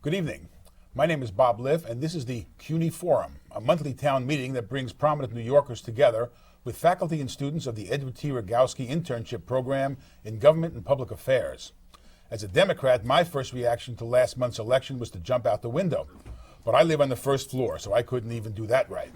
Good evening. My name is Bob Liff, and this is the CUNY Forum, a monthly town meeting that brings prominent New Yorkers together with faculty and students of the Edward T. Rogowsky Internship Program in Government and Public Affairs. As a Democrat, my first reaction to last month's election was to jump out the window. But I live on the first floor, so I couldn't even do that right.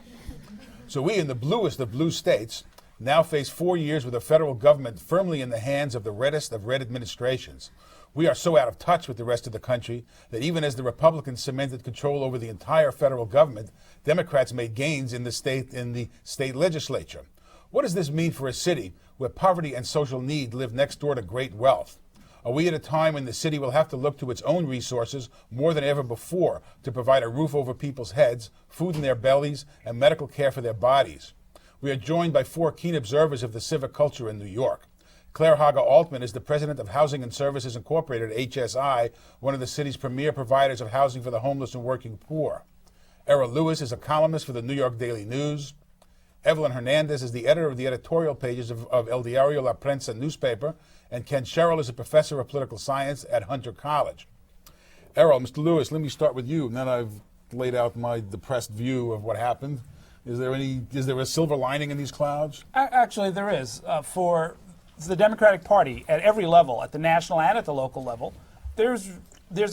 So we, in the bluest of blue states, now face 4 years with a federal government firmly in the hands of the reddest of red administrations. We are so out of touch with the rest of the country that even as the Republicans cemented control over the entire federal government, Democrats made gains in the state legislature. What does this mean for a city where poverty and social need live next door to great wealth? Are we at a time when the city will have to look to its own resources more than ever before to provide a roof over people's heads, food in their bellies, and medical care for their bodies? We are joined by 4 keen observers of the civic culture in New York. Haaga Altman is the president of Housing and Services Incorporated, HSI, one of the city's premier providers of housing for the homeless and working poor. Errol is a columnist for the New York Daily News. Evelyn Hernandez is the editor of the editorial pages of El Diario, La Prensa newspaper, and Kenneth Sherrill is a professor of political science at Hunter College. Errol, Mr. Lewis, let me start with you. Now that I've laid out my depressed view of what happened, is there a silver lining in these clouds? Actually, there is. For the Democratic Party, at every level, at the national and at the local level, there's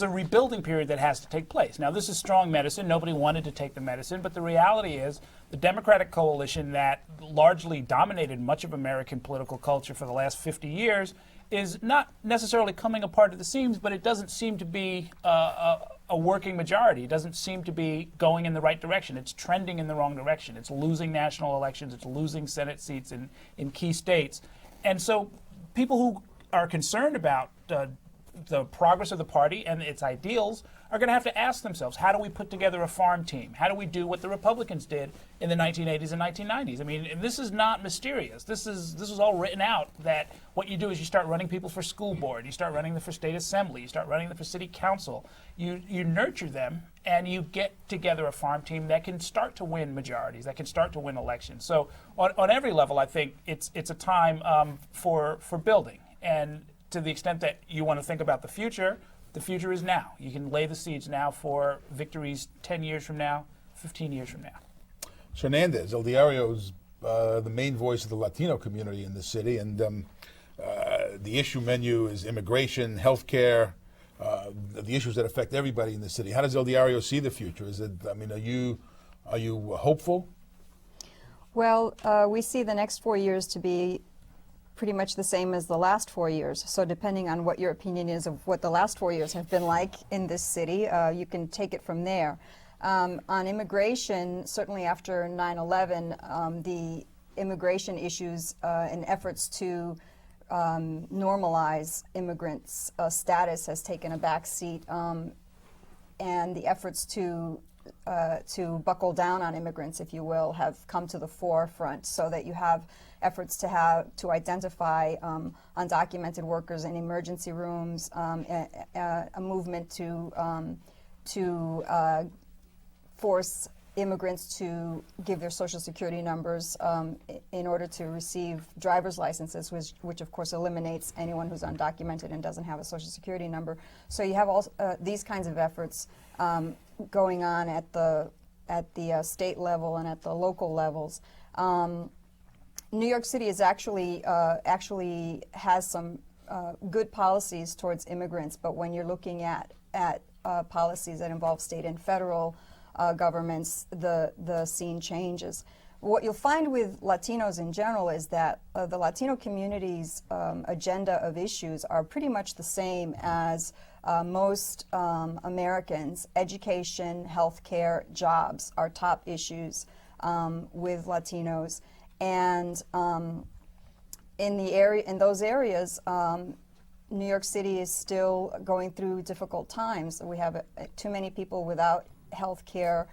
a rebuilding period that has to take place. Now, this is strong medicine. Nobody wanted to take the medicine, but the reality is the Democratic coalition that largely dominated much of American political culture for the last 50 years is not necessarily coming apart at the seams, but it doesn't seem to be a working majority. It doesn't seem to be going in the right direction. It's trending in the wrong direction. It's losing national elections. It's losing Senate seats in key states. And so people who are concerned about the progress of the party and its ideals are going to have to ask themselves, how do we put together a farm team? How do we do what the Republicans did in the 1980s and 1990s? I mean, this is not mysterious. This is all written out, that what you do is you start running people for school board, you start running them for state assembly, you start running them for city council. You nurture them, and you get together a farm team that can start to win majorities, that can start to win elections. So on every level, I think it's a time for building. And to the extent that you want to think about the future is now. You can lay the seeds now for victories 10 years from now, 15 years from now. Hernandez, El Diario is the main voice of the Latino community in the city, and the issue menu is immigration, healthcare, the issues that affect everybody in the city. How does El Diario see the future? Are you hopeful? Well, we see the next 4 years to be pretty much the same as the last 4 years. So depending on what your opinion is of what the last 4 years have been like in this city, you can take it from there. On immigration, certainly after 9/11, the immigration issues and efforts to normalize immigrants' status has taken a back seat, and the efforts to buckle down on immigrants, if you will, have come to the forefront, so that you have efforts to identify undocumented workers in emergency rooms, a movement to force immigrants to give their Social Security numbers in order to receive driver's licenses, which of course eliminates anyone who's undocumented and doesn't have a Social Security number. So you have all these kinds of efforts going on at the state level and at the local levels. New York City is actually has some good policies towards immigrants, but when you're looking at policies that involve state and federal governments, the scene changes. What you'll find with Latinos in general is that the Latino community's agenda of issues are pretty much the same as most Americans. Education, healthcare, jobs are top issues with Latinos. And in those areas, New York City is still going through difficult times. We have too many people without health care,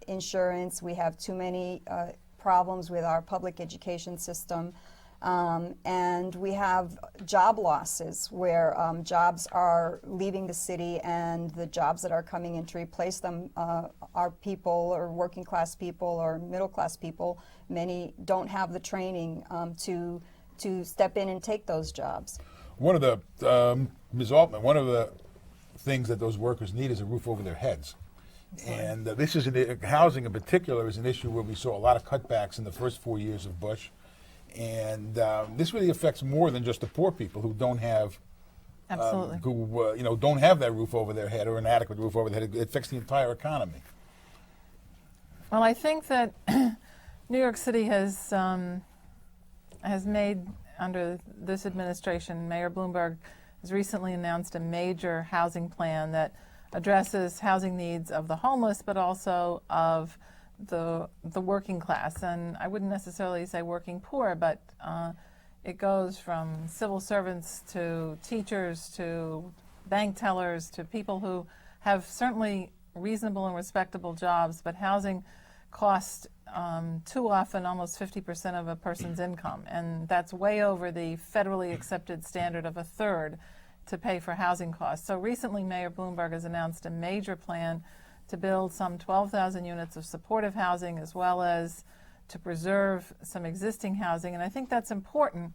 insurance. We have too many problems with our public education system. And we have job losses where jobs are leaving the city, and the jobs that are coming in to replace them are people, or working class people, or middle class people. Many don't have the training to step in and take those jobs. One of the, Ms. Altman, one of the things that those workers need is a roof over their heads. And this is housing in particular is an issue where we saw a lot of cutbacks in the first 4 years of Bush. And this really affects more than just the poor people who don't have Absolutely. who don't have that roof over their head or an adequate roof over their head. It affects the entire economy. Well, I think that New York City has made, under this administration, Mayor Bloomberg has recently announced a major housing plan that addresses housing needs of the homeless, but also of the working class. And I wouldn't necessarily say working poor, but it goes from civil servants to teachers to bank tellers to people who have certainly reasonable and respectable jobs, but housing costs too often almost 50% of a person's income. And that's way over the federally accepted standard of a third to pay for housing costs. So recently, Mayor Bloomberg has announced a major plan to build some 12,000 units of supportive housing, as well as to preserve some existing housing. And I think that's important,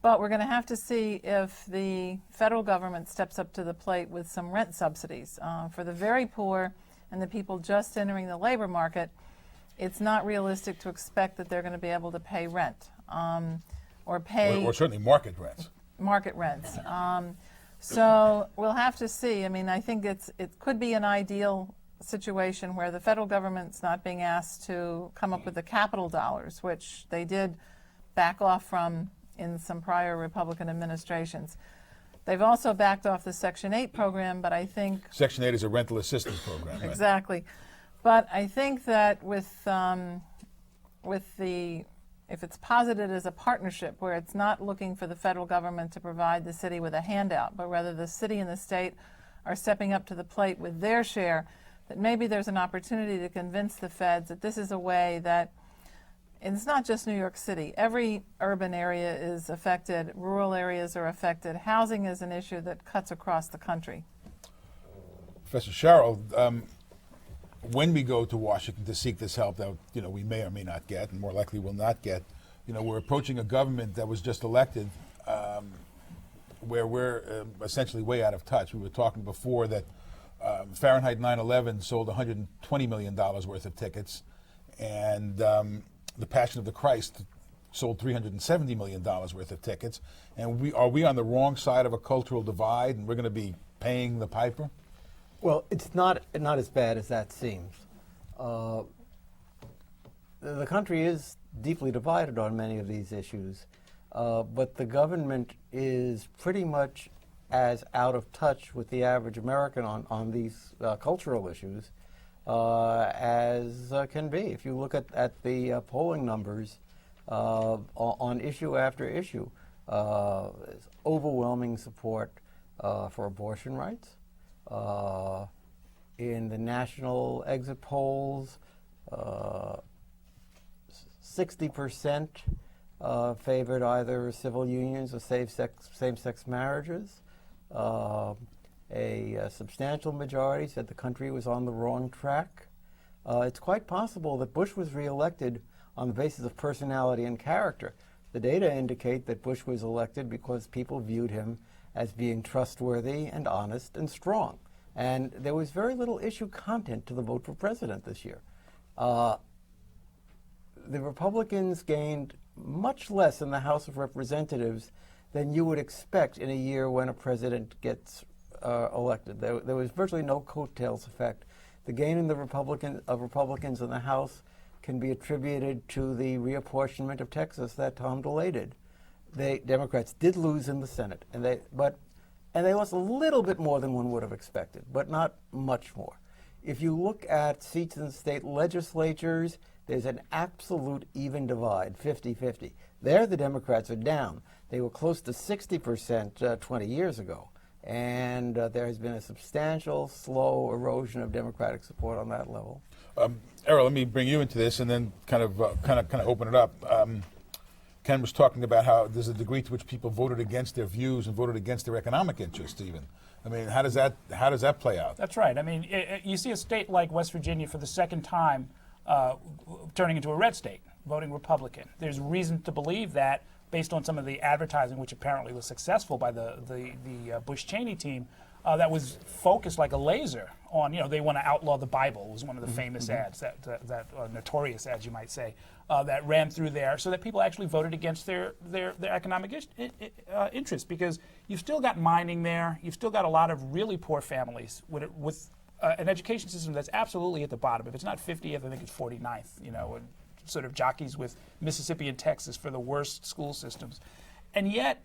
but we're going to have to see if the federal government steps up to the plate with some rent subsidies. For the very poor and the people just entering the labor market, it's not realistic to expect that they're going to be able to pay rent or pay... Or certainly market rents. Market rents. So we'll have to see. I mean, I think it could be an ideal situation where the federal government's not being asked to come up with the capital dollars, which they did back off from in some prior Republican administrations. They've also backed off the Section 8 program, but I think... Section 8 is a rental assistance program. Right? Exactly. But I think that if it's posited as a partnership where it's not looking for the federal government to provide the city with a handout, but rather the city and the state are stepping up to the plate with their share, that maybe there's an opportunity to convince the feds that this is a way that, and it's not just New York City, every urban area is affected, rural areas are affected. Housing is an issue that cuts across the country. Professor Sherrill, when we go to Washington to seek this help that we may or may not get, and more likely will not get, we're approaching a government that was just elected where we're essentially way out of touch. We were talking before that Fahrenheit 9/11 sold $120 million worth of tickets, and The Passion of the Christ sold $370 million worth of tickets. And are we on the wrong side of a cultural divide, and we're going to be paying the piper? Well, it's not as bad as that seems. The country is deeply divided on many of these issues, but the government is pretty much as out of touch with the average American on these cultural issues as can be. If you look at the polling numbers on issue after issue, there's overwhelming support for abortion rights. In the national exit polls, 60% favored either civil unions or same-sex marriages. A substantial majority said the country was on the wrong track. It's quite possible that Bush was reelected on the basis of personality and character. The data indicate that Bush was elected because people viewed him as being trustworthy and honest and strong. And there was very little issue content to the vote for president this year. The Republicans gained much less in the House of Representatives than you would expect in a year when a president gets elected. There was virtually no coattails effect. The gain in the Republicans in the House can be attributed to the reapportionment of Texas that Tom DeLay did. Democrats did lose in the Senate, and they lost a little bit more than one would have expected, but not much more. If you look at seats in the state legislatures, there's an absolute even divide, 50-50. There, the Democrats are down. They were close to 60% 20 years ago, and there has been a substantial, slow erosion of Democratic support on that level. Errol, let me bring you into this, and then kind of open it up. Ken was talking about how there's a degree to which people voted against their views and voted against their economic interests even. I mean, how does that play out? That's right. I mean, you see a state like West Virginia for the second time turning into a red state, voting Republican. There's reason to believe that based on some of the advertising, which apparently was successful by the Bush-Cheney team, that was focused like a laser on, they want to outlaw the Bible, was one of the famous ads, that notorious ads, you might say, that ran through there, so that people actually voted against their economic interests, because you've still got mining there, you've still got a lot of really poor families with an education system that's absolutely at the bottom. If it's not 50th, I think it's 49th, and sort of jockeys with Mississippi and Texas for the worst school systems. And yet,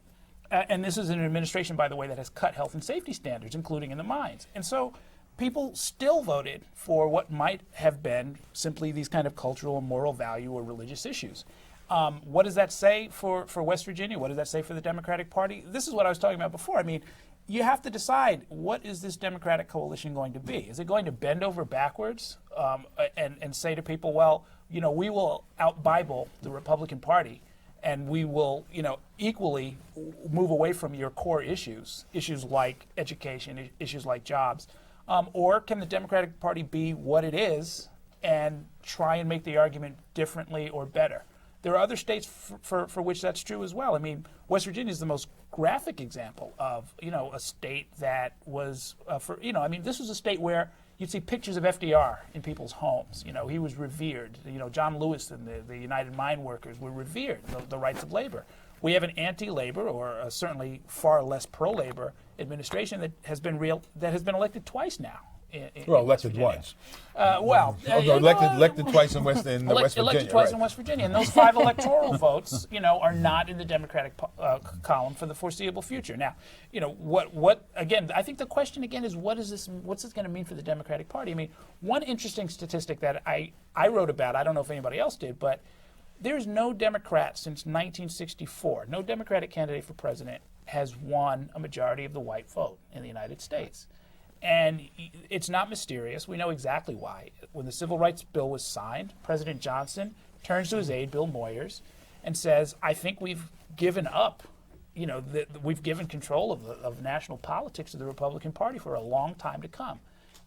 and this is an administration, by the way, that has cut health and safety standards, including in the mines. And so people still voted for what might have been simply these kind of cultural and moral value or religious issues. What does that say for West Virginia? What does that say for the Democratic Party? This is what I was talking about before. I mean, you have to decide, what is this Democratic coalition going to be? Is it going to bend over backwards and say to people, well, we will out-Bible the Republican Party, and we will, equally move away from your core issues like education, issues like jobs? Or can the Democratic Party be what it is and try and make the argument differently or better? There are other states for which that's true as well. I mean, West Virginia is the most graphic example of, a state that was, this was a state where you'd see pictures of FDR in people's homes. He was revered. John Lewis and the United Mine Workers were revered, the rights of labor. We have an anti-labor, or certainly far less pro-labor administration that has been elected twice now. Elected once. Elected twice in West Virginia. Elected twice in West Virginia, and those 5 electoral votes, are not in the Democratic column for the foreseeable future. Now, what again? I think the question again is, what's this going to mean for the Democratic Party? I mean, one interesting statistic that I wrote about, I don't know if anybody else did, but there's no Democrat since 1964, no Democratic candidate for president has won a majority of the white vote in the United States. And it's not mysterious. We know exactly why. When the Civil Rights Bill was signed, President Johnson turns to his aide, Bill Moyers, and says, I think we've given up, we've given control of national politics to the Republican Party for a long time to come.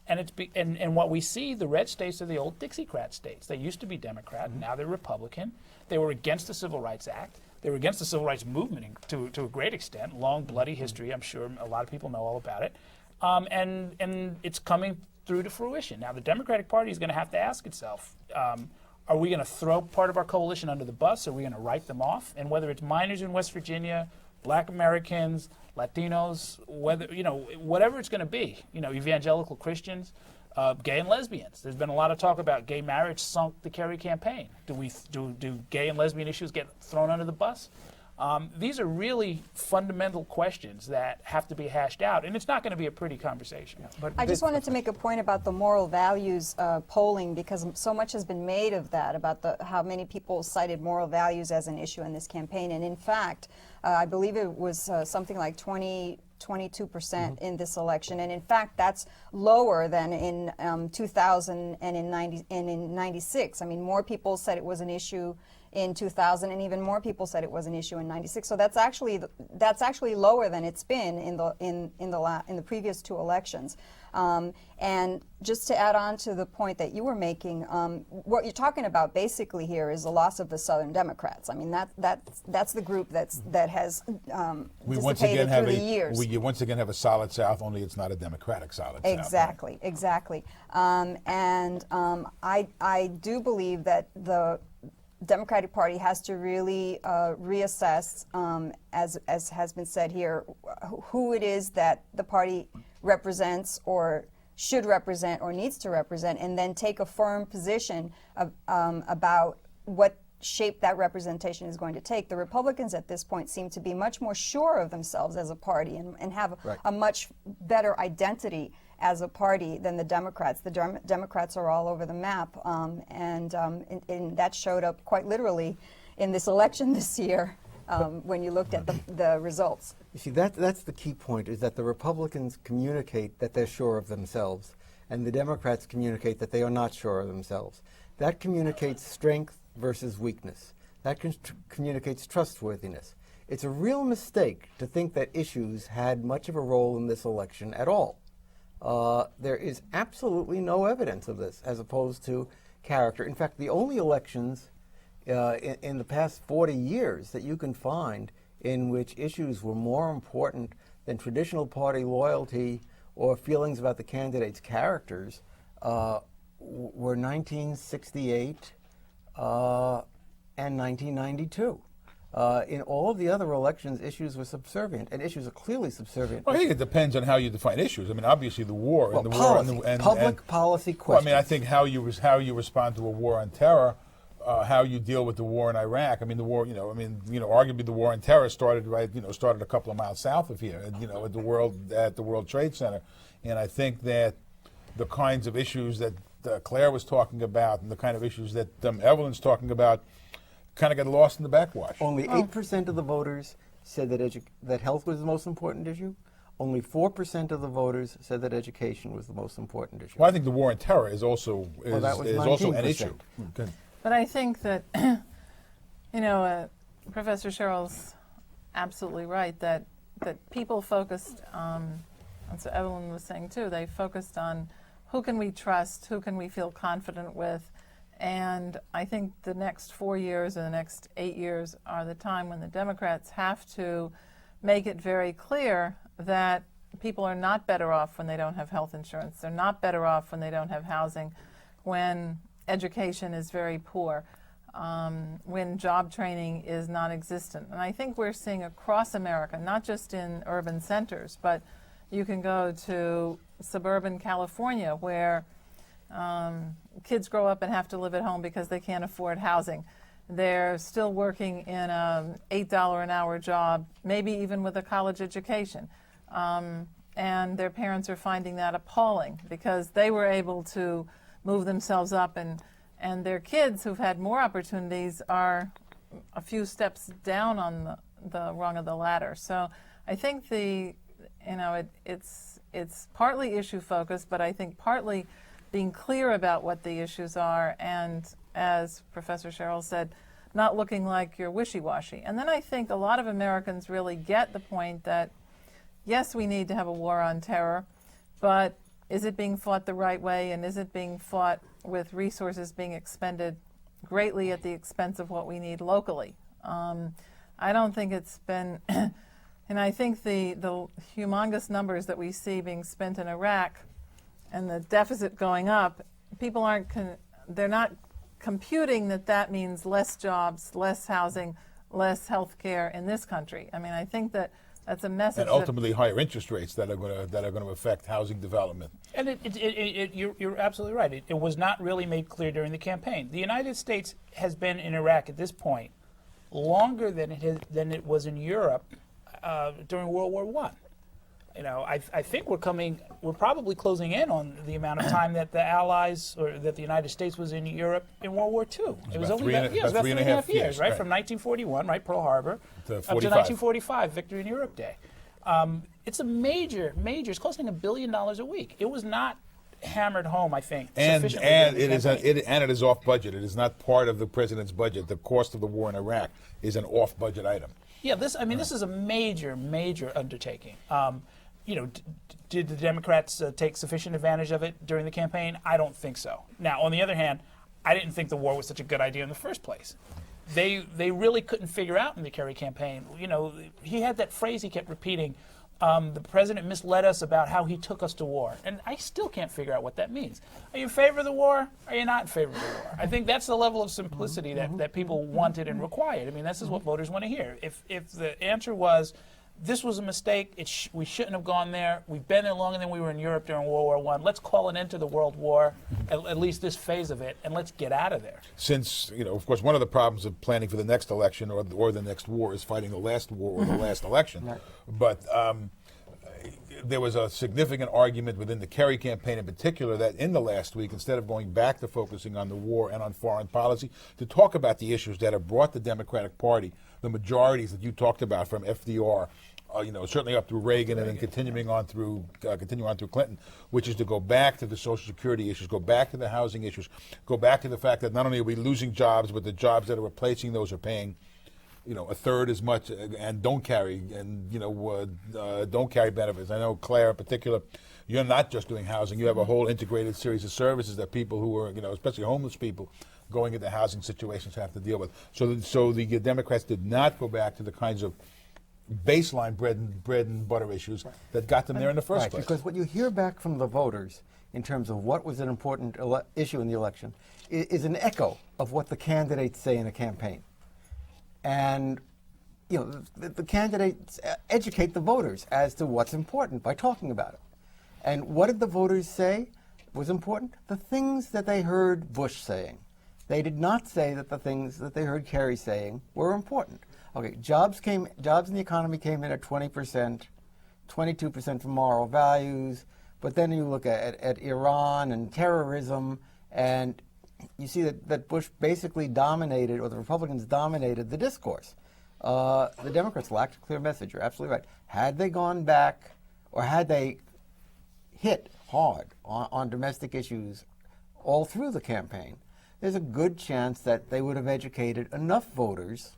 And and what we see, the red states are the old Dixiecrat states. They used to be Democrat, now they're Republican. They were against the Civil Rights Act. They were against the Civil Rights Movement to a great extent, long, bloody history. I'm sure a lot of people know all about it. And it's coming through to fruition. Now, the Democratic Party is going to have to ask itself, are we going to throw part of our coalition under the bus? Or are we going to write them off? And whether it's miners in West Virginia, Black Americans, Latinos, whatever it's going to be, evangelical Christians, gay and lesbians. There's been a lot of talk about gay marriage sunk the Kerry campaign. Do gay and lesbian issues get thrown under the bus? These are really fundamental questions that have to be hashed out, and it's not going to be a pretty conversation. But I just wanted to make a point about the moral values polling, because so much has been made of that, about how many people cited moral values as an issue in this campaign. And in fact, I believe it was something like 22% in this election, and in fact that's lower than in 2000 and in 96. I mean, more people said it was an issue in 2000, and even more people said it was an issue in 96. So that's actually lower than it's been in the previous 2 elections. And just to add on to the point that you were making, what you're talking about basically here is the loss of the Southern Democrats. I mean, that's the group that has dissipated through the years. We once again have a solid South, only it's not a Democratic solid South. Exactly. I do believe that the Democratic Party has to really reassess, as has been said here, who it is that the party represents or should represent or needs to represent, and then take a firm position about what shape that representation is going to take. The Republicans at this point seem to be much more sure of themselves as a party and have a much better identity as a party than the Democrats. The Democrats are all over the map, and that showed up quite literally in this election this year when you looked at the results. You see, that's the key point, is that the Republicans communicate that they're sure of themselves, and the Democrats communicate that they are not sure of themselves. That communicates strength versus weakness. That communicates trustworthiness. It's a real mistake to think that issues had much of a role in this election at all. There is absolutely no evidence of this, as opposed to character. In fact, the only elections in the past 40 years that you can find in which issues were more important than traditional party loyalty or feelings about the candidates' characters were 1968 and 1992. In all of the other elections, issues were subservient, and issues are clearly subservient. Well, I think it depends on how you define issues. I mean, obviously the war Well, and the policy, war and public policy Well, I questions. mean, I think how you respond to a war on terror, how you deal with the war in Iraq. I mean, the war. Arguably the war on terror started started a couple of miles south of here, at the World Trade Center, and I think that the kinds of issues that Claire was talking about and the kind of issues that Evelyn's talking about kind of got lost in the backwash. Only 8% of the voters said that health was the most important issue. Only 4% of the voters said that education was the most important issue. Well, I think the war on terror is also that was also an 19%. issue. Okay. But I think that, Professor Sherrill's absolutely right that people focused, and so Evelyn was saying too, they focused on who can we trust, who can we feel confident with, and I think the next 4 years or the next 8 years are the time when the Democrats have to make it very clear that people are not better off when they don't have health insurance. They're not better off when they don't have housing, when education is very poor, when job training is non-existent. And I think we're seeing across America, not just in urban centers, but you can go to suburban California where kids grow up and have to live at home because they can't afford housing. They're still working in an $8 an hour job, maybe even with a college education. And their parents are finding that appalling because they were able to move themselves up, and their kids who've had more opportunities are a few steps down on the rung of the ladder. So I think it's partly issue focused, but I think partly being clear about what the issues are, and as Professor Sherrill said, not looking like you're wishy-washy. And then I think a lot of Americans really get the point that, yes, we need to have a war on terror, but is it being fought the right way, and is it being fought with resources being expended greatly at the expense of what we need locally? I don't think it's been, and I think the humongous numbers that we see being spent in Iraq and the deficit going up, people they're not computing that means less jobs, less housing, less health care in this country. I mean, I think that's a message. And ultimately higher interest rates that are going to affect housing development. And you're absolutely right. It was not really made clear during the campaign. The United States has been in Iraq at this point longer than it was in Europe during World War I. I think we're probably closing in on the amount of time that the Allies or that the United States was in Europe in World War II. It was only about 3.5 years, right? From 1941, right, Pearl Harbor, to up to 1945, Victory in Europe Day. It's a major, it's costing $1 billion a week. It was not hammered home, I think, sufficiently. And it is off budget. It is not part of the president's budget. The cost of the war in Iraq is an off budget item. Yeah, this is a major undertaking. Did the Democrats take sufficient advantage of it during the campaign? I don't think so. Now, on the other hand, I didn't think the war was such a good idea in the first place. They really couldn't figure out in the Kerry campaign. He had that phrase he kept repeating, the president misled us about how he took us to war. And I still can't figure out what that means. Are you in favor of the war? Are you not in favor of the war? I think that's the level of simplicity that people wanted and required. I mean, this is what voters want to hear. If the answer was, this was a mistake, we shouldn't have gone there, we've been there longer than we were in Europe during World War I, let's call an end to the World War, at least this phase of it, and let's get out of there. Since, of course, one of the problems of planning for the next election or the next war is fighting the last war or the last election. Right. But there was a significant argument within the Kerry campaign in particular that in the last week, instead of going back to focusing on the war and on foreign policy, to talk about the issues that have brought the Democratic Party, the majorities that you talked about from FDR, certainly up through Reagan and then continuing on through Clinton, which is to go back to the Social Security issues, go back to the housing issues, go back to the fact that not only are we losing jobs, but the jobs that are replacing those are paying a third as much and don't carry benefits. I know, Claire in particular, you're not just doing housing. You have a whole integrated series of services that people who are, especially homeless people, going into housing situations have to deal with. So the Democrats did not go back to the kinds of baseline bread and butter issues that got them there in the first Right, place. because what you hear back from the voters in terms of what was an important issue in the election is an echo of what the candidates say in a campaign. And you know, the candidates educate the voters as to what's important by talking about it. And what did the voters say was important? The things that they heard Bush saying. They did not say that the things that they heard Kerry saying were important. Okay, jobs in the economy came in at 20%, 22% for moral values, but then you look at Iran and terrorism, and you see that Bush basically dominated, or the Republicans dominated the discourse. The Democrats lacked a clear message. You're absolutely right. Had they gone back, or had they hit hard on domestic issues all through the campaign, there's a good chance that they would have educated enough voters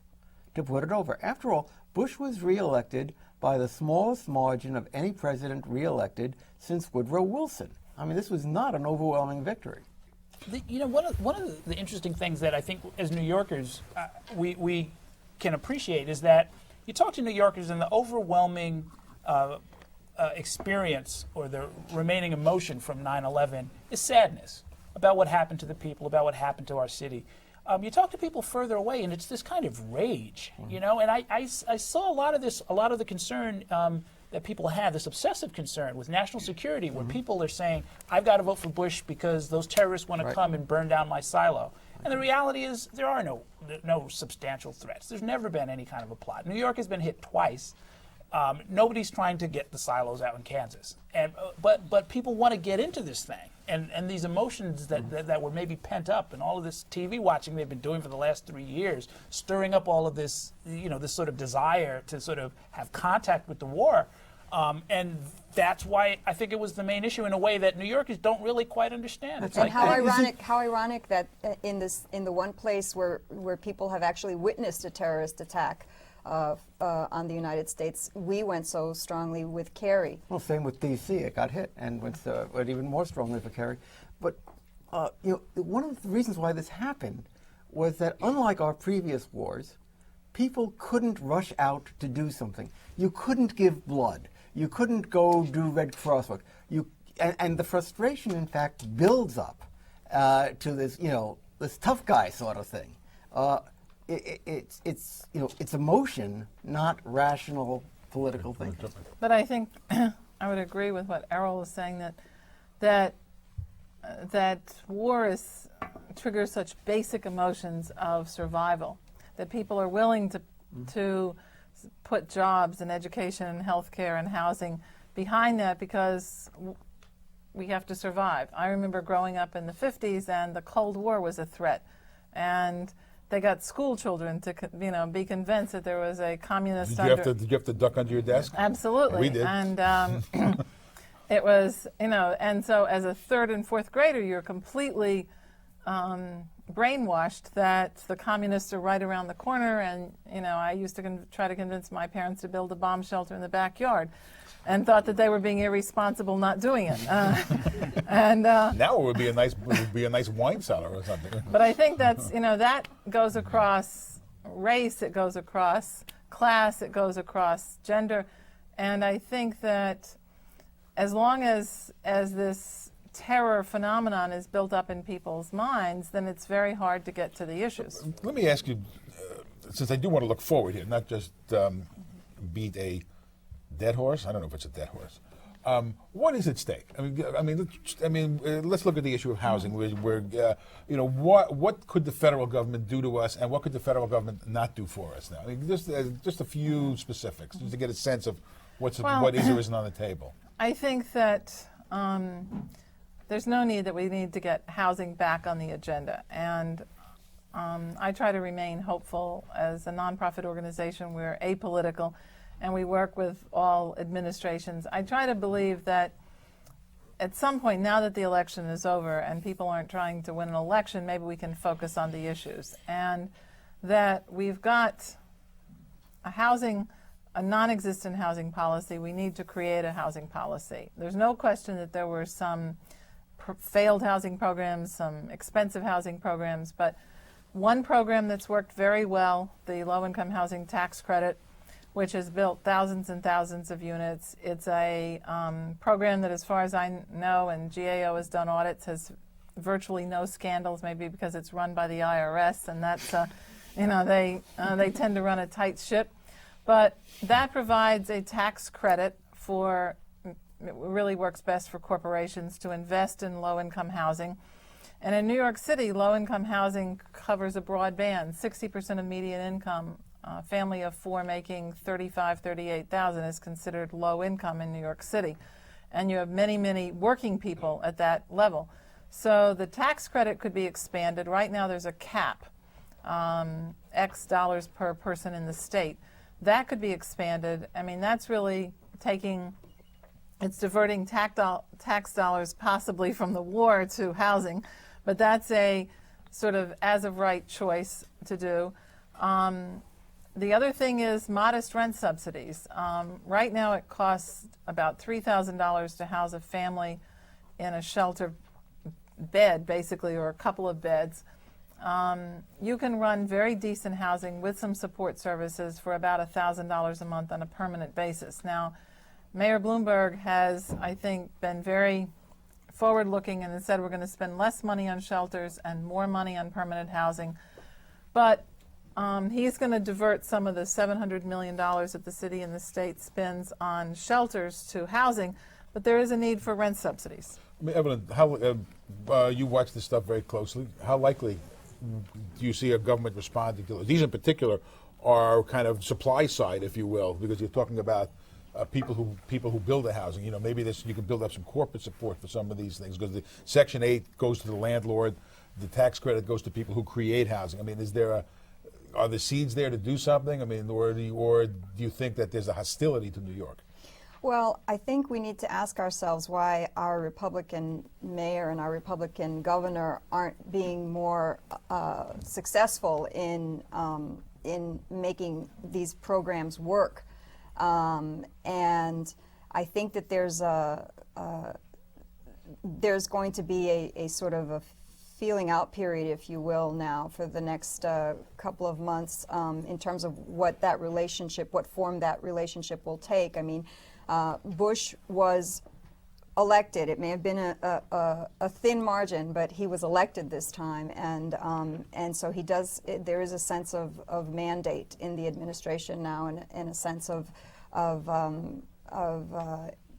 to put it over. After all, Bush was reelected by the smallest margin of any president reelected since Woodrow Wilson. I mean, this was not an overwhelming victory. One of the interesting things that I think as New Yorkers we can appreciate is that you talk to New Yorkers and the overwhelming experience or the remaining emotion from 9/11 is sadness about what happened to the people, about what happened to our city. You talk to people further away, and it's this kind of rage, And I saw a lot of the concern that people have, this obsessive concern with national security, where people are saying, "I've got to vote for Bush because those terrorists want to come and burn down my silo." And the reality is, there are no substantial threats. There's never been any kind of a plot. New York has been hit twice. Nobody's trying to get the silos out in Kansas, but people want to get into this thing, and these emotions that were maybe pent up, and all of this TV watching they've been doing for the last 3 years, stirring up all of this, this sort of desire to sort of have contact with the war, and that's why I think it was the main issue in a way that New Yorkers don't really quite understand. It's And like how ironic that in the one place where people have actually witnessed a terrorist attack on the United States, we went so strongly with Kerry. Well, same with D.C. It got hit, and went even more strongly for Kerry. But one of the reasons why this happened was that, unlike our previous wars, people couldn't rush out to do something. You couldn't give blood. You couldn't go do Red Cross work. And the frustration, in fact, builds up to this, this tough guy sort of thing. It's emotion, not rational political thinking. But I think I would agree with what Errol was saying, that war triggers such basic emotions of survival, that people are willing to put jobs and education and healthcare and housing behind that because we have to survive. I remember growing up in the 50s, and the Cold War was a threat, and they got school children to be convinced that there was a communist. Did you have to duck under your desk? Absolutely. We did. And it was, and so as a third and fourth grader, you're completely brainwashed that the communists are right around the corner. And I used to try to convince my parents to build a bomb shelter in the backyard, and thought that they were being irresponsible not doing it. Now it would be a nice wine cellar or something. But I think that's that goes across race, it goes across class, it goes across gender, and I think that as long as this terror phenomenon is built up in people's minds, then it's very hard to get to the issues. Let me ask you, since I do want to look forward here, not just beat a dead horse. I don't know if it's a dead horse. What is at stake? Let's look at the issue of housing. What could the federal government do to us, and what could the federal government not do for us now? Just a few specifics, just to get a sense of what is or isn't on the table. I think that there's no need that we need to get housing back on the agenda, and I try to remain hopeful. As a nonprofit organization, we're apolitical, and we work with all administrations. I try to believe that at some point, now that the election is over and people aren't trying to win an election, maybe we can focus on the issues. And that we've got a non-existent housing policy. We need to create a housing policy. There's no question that there were some failed housing programs, some expensive housing programs, but one program that's worked very well, the low-income housing tax credit, which has built thousands and thousands of units. It's a program that, as far as I know, and GAO has done audits, has virtually no scandals, maybe because it's run by the IRS, and that's, they tend to run a tight ship. But that provides a tax credit for, it really works best for corporations to invest in low-income housing. And in New York City, low-income housing covers a broad band. 60% of median income, family of four making $35,000, $38,000 is considered low income in New York City. And you have many, many working people at that level. So the tax credit could be expanded. Right now there's a cap, X dollars per person in the state. That could be expanded. I mean, that's really it's diverting tax dollars possibly from the war to housing, but that's a sort of as of right choice to do. The other thing is modest rent subsidies. Right now it costs about $3,000 to house a family in a shelter bed, basically, or a couple of beds. You can run very decent housing with some support services for about $1,000 a month on a permanent basis. Now, Mayor Bloomberg has, I think, been very forward-looking and said we're going to spend less money on shelters and more money on permanent housing. But he's going to divert some of the $700 million that the city and the state spends on shelters to housing, but there is a need for rent subsidies. I mean, Evelyn, how you watch this stuff very closely. How likely do you see a government responding to these in particular are kind of supply side, if you will, because you're talking about people who build the housing. You know, maybe you can build up some corporate support for some of these things, because the Section 8 goes to the landlord, the tax credit goes to people who create housing. I mean, are the seeds there to do something? I mean, or do you think that there's a hostility to New York? Well, I think we need to ask ourselves why our Republican mayor and our Republican governor aren't being more successful in making these programs work. And I think that there's going to be a sort of a feeling out period, if you will, now for the next couple of months in terms of what form that relationship will take. I mean, Bush was elected. It may have been a thin margin, but he was elected this time, and so he does. There is a sense of mandate in the administration now, and a sense of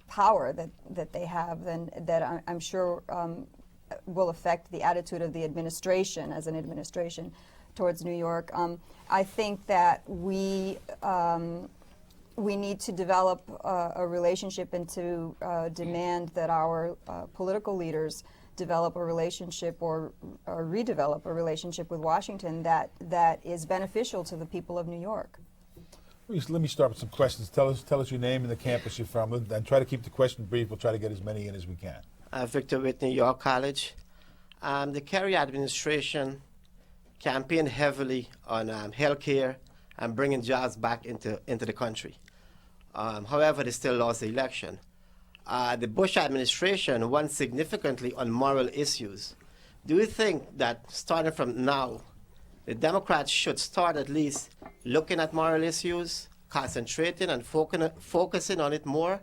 power that they have, and that I'm sure will affect the attitude of the administration as an administration towards New York. I think that we need to develop a relationship and to demand that our political leaders develop a relationship or redevelop a relationship with Washington that is beneficial to the people of New York. Let me start with some questions. Tell us your name and the campus you're from, and try to keep the question brief. We'll try to get as many in as we can. Victor Whitney, York College. The Kerry administration campaigned heavily on healthcare and bringing jobs back into the country. However, they still lost the election. The Bush administration won significantly on moral issues. Do you think that starting from now, the Democrats should start at least looking at moral issues, concentrating and focusing on it more?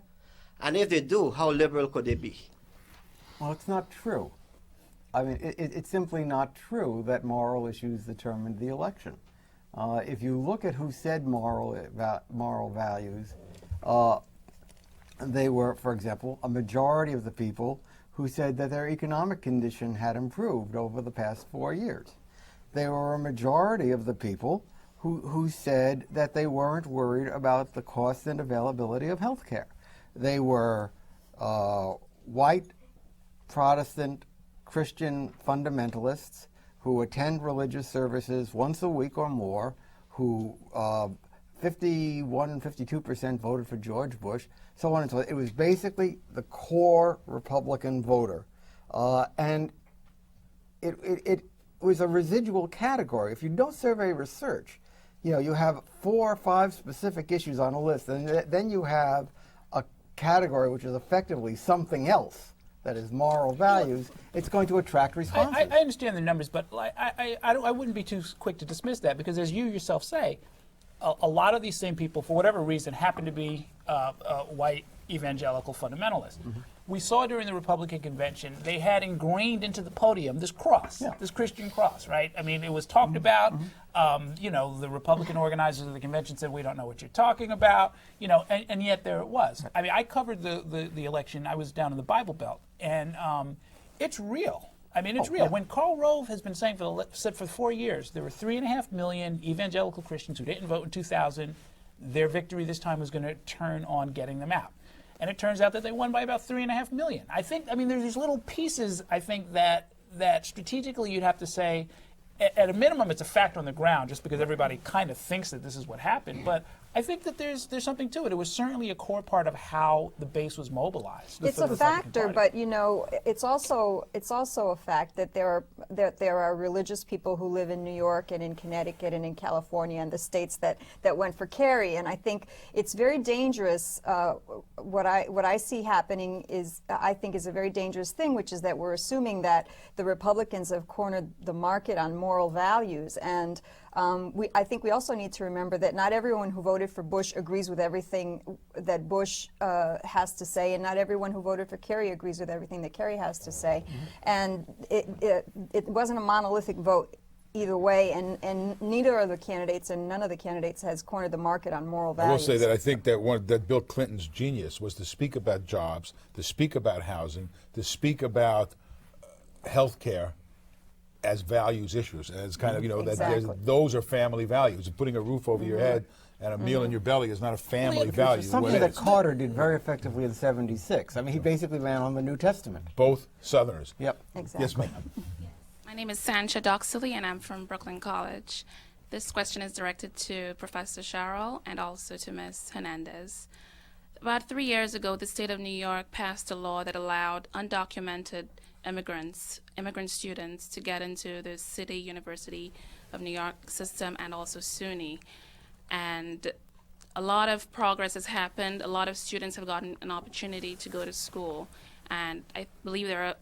And if they do, how liberal could they be? Well, it's not true. I mean, it's simply not true that moral issues determined the election. If you look at who said moral values, they were, for example, a majority of the people who said that their economic condition had improved over the past 4 years. They were a majority of the people who said that they weren't worried about the cost and availability of health care. They were white, Protestant, Christian fundamentalists who attend religious services once a week or more, who 51, 52% voted for George Bush, so on and so on. It was basically the core Republican voter. And it was a residual category. If you don't survey research, you have 4 or 5 specific issues on a list, and then you have a category which is effectively something else, that is moral values. It's going to attract responses. I understand the numbers, but I wouldn't be too quick to dismiss that, because as you yourself say, a lot of these same people, for whatever reason, happen to be white evangelical fundamentalists. We saw during the Republican convention, they had ingrained into the podium this cross, this Christian cross, right? I mean, it was talked about. You know, the Republican organizers of the convention said, we don't know what you're talking about, you know, and yet there it was. I mean, I covered the election. I was down in the Bible Belt, and it's real. I mean, it's real. When Karl Rove has been saying for 4 years, there were 3.5 million evangelical Christians who didn't vote in 2000. Their victory this time was going to turn on getting them out. And it turns out that they won by about 3.5 million. I mean, there's these little pieces, I think, that strategically you'd have to say, at a minimum, it's a fact on the ground, just because everybody kind of thinks that this is what happened. But I think that there's something to it. It was certainly a core part of how the base was mobilized. It's a factor, but you know, it's also a fact that there are religious people who live in New York and in Connecticut and in California and the states that went for Kerry, and I think it's very dangerous. What I see happening is, I think, is a very dangerous thing, which is that we're assuming that the Republicans have cornered the market on moral values, and I think we also need to remember that not everyone who voted for Bush agrees with everything that Bush has to say, and not everyone who voted for Kerry agrees with everything that Kerry has to say. And it wasn't a monolithic vote either way, and neither of the candidates and none of the candidates has cornered the market on moral values. I will say that I think that Bill Clinton's genius was to speak about jobs, to speak about housing, to speak about health care as values issues, as kind of, you know, Exactly. that those are family values. Putting a roof over your head and a meal in your belly is not a family value. Something that Carter did very effectively in '76. I mean, he basically ran on the New Testament. Both Southerners. Yep. Exactly. Yes, ma'am. My name is Sancha Doxley, and I'm from Brooklyn College. This question is directed to Professor Sherrill and also to Ms. Hernandez. About 3 years ago, the state of New York passed a law that allowed undocumented immigrant students to get into the City University of New York system and also CUNY. And a lot of progress has happened. A lot of students have gotten an opportunity to go to school. And I believe there are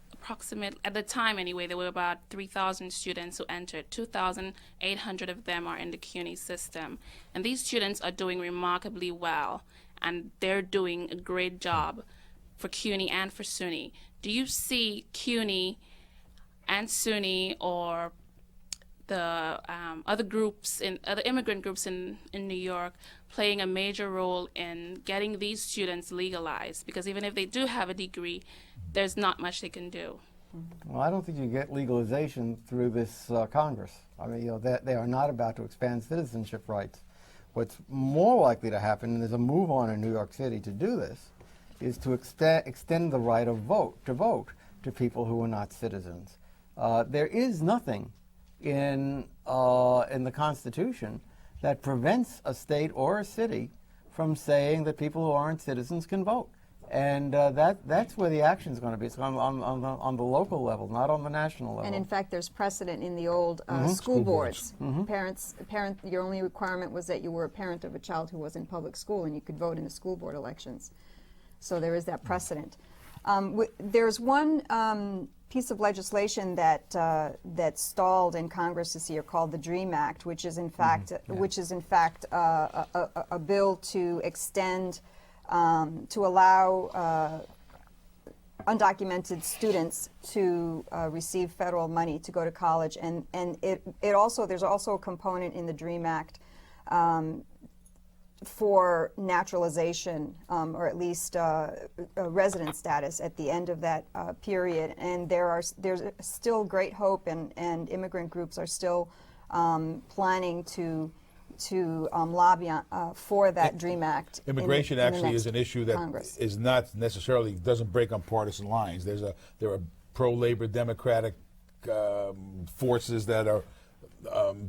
at the time anyway, there were about 3,000 students who entered. 2,800 of them are in the CUNY system. And these students are doing remarkably well. And they're doing a great job for CUNY and for SUNY. Do you see CUNY and SUNY or the other immigrant groups in New York playing a major role in getting these students legalized? Because even if they do have a degree, there's not much they can do. Well, I don't think you get legalization through this Congress. I mean, you know, they are not about to expand citizenship rights. What's more likely to happen, and there's a move on in New York City to do this, is to extend the right of vote to people who are not citizens. There is nothing in the Constitution that prevents a state or a city from saying that people who aren't citizens can vote. And that's where the action is going to be. It's on the local level, not on the national level. And in fact, there's precedent in the old school boards. Your only requirement was that you were a parent of a child who was in public school, and you could vote in the school board elections. So there is that precedent. There's one piece of legislation that stalled in Congress this year called the DREAM Act, which is in fact a bill to extend to allow undocumented students to receive federal money to go to college, and there's also a component in the DREAM Act for naturalization, or at least resident status at the end of that period. And there's still great hope, and immigrant groups are still planning to lobby for that DREAM Act. Immigration actually is an issue that Congress. is not necessarily, doesn't break on partisan lines. There are pro-labor Democratic forces that are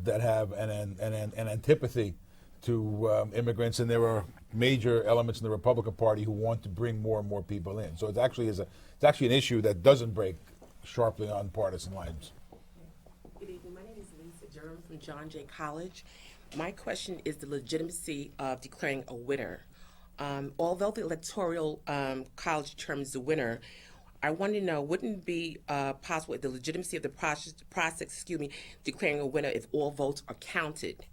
that have an antipathy to immigrants, and there are major elements in the Republican Party who want to bring more and more people in. So it's actually an issue that doesn't break sharply on partisan lines. Good evening. My name is Lisa Durham from John Jay College. My question is the legitimacy of declaring a winner. Although the Electoral College determines the winner, I want to know, wouldn't it be possible the legitimacy of the process, declaring a winner if all votes are counted?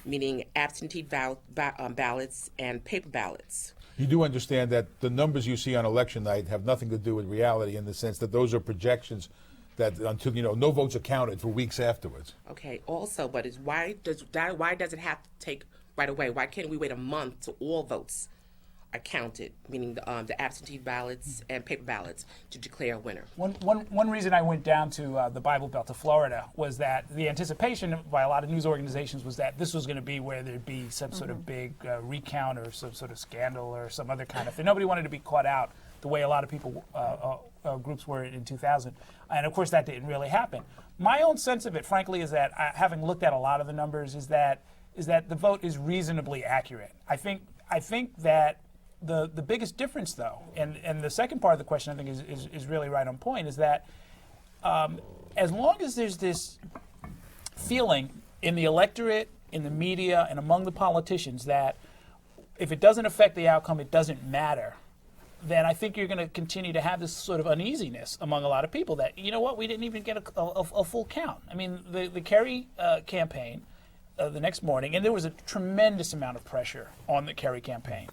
meaning absentee ballots and paper ballots. You do understand that the numbers you see on election night have nothing to do with reality, in the sense that those are projections that until no votes are counted for weeks afterwards. Okay. Also, but why does it have to take right away? Why can't we wait a month till all votes are counted, meaning the absentee ballots and paper ballots, to declare a winner? One reason I went down to the Bible Belt of Florida was that the anticipation by a lot of news organizations was that this was going to be where there'd be some sort of big recount or some sort of scandal or some other kind of thing. Nobody wanted to be caught out the way a lot of people, groups were in 2000. And of course that didn't really happen. My own sense of it, frankly, is that, having looked at a lot of the numbers, is that the vote is reasonably accurate. I think that the biggest difference, though, and the second part of the question I think is really right on point, is that as long as there's this feeling in the electorate, in the media, and among the politicians that if it doesn't affect the outcome, it doesn't matter, then I think you're going to continue to have this sort of uneasiness among a lot of people that, you know what, we didn't even get a full count. I mean, the Kerry campaign the next morning, and there was a tremendous amount of pressure on the Kerry campaign.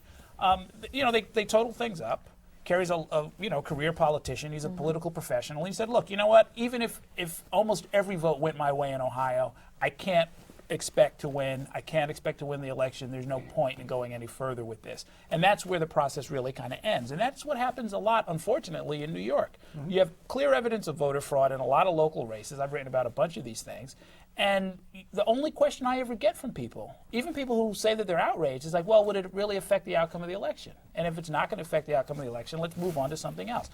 They totaled things up. Kerry's a career politician. He's a political professional. He said, look, you know what? Even if almost every vote went my way in Ohio, I can't expect to win. I can't expect to win the election. There's no point in going any further with this. And that's where the process really kind of ends. And that's what happens a lot, unfortunately, in New York. Mm-hmm. You have clear evidence of voter fraud in a lot of local races. I've written about a bunch of these things. And the only question I ever get from people, even people who say that they're outraged, is like, well, would it really affect the outcome of the election? And if it's not going to affect the outcome of the election, let's move on to something else.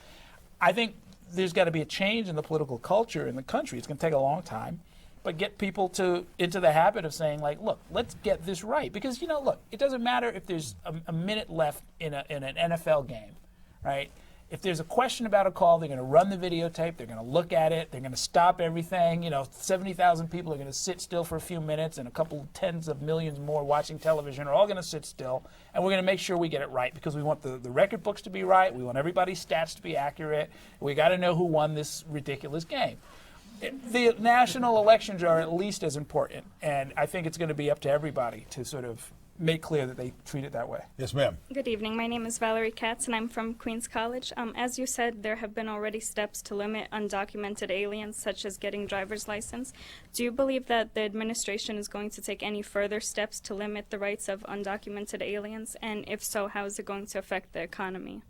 I think there's got to be a change in the political culture in the country. It's going to take a long time. But get people into the habit of saying, like, look, let's get this right. Because, look, it doesn't matter if there's a minute left in an NFL game, right? If there's a question about a call, they're going to run the videotape, they're going to look at it, they're going to stop everything. 70,000 people are going to sit still for a few minutes, and a couple tens of millions more watching television are all going to sit still, and we're going to make sure we get it right because we want the record books to be right, we want everybody's stats to be accurate, we got to know who won this ridiculous game. The national elections are at least as important, and I think it's going to be up to everybody to sort of make clear that they treat it that way. Yes, ma'am. Good evening. My name is Valerie Katz, and I'm from Queens College. As you said, there have been already steps to limit undocumented aliens, such as getting driver's license. Do you believe that the administration is going to take any further steps to limit the rights of undocumented aliens? And if so, how is it going to affect the economy?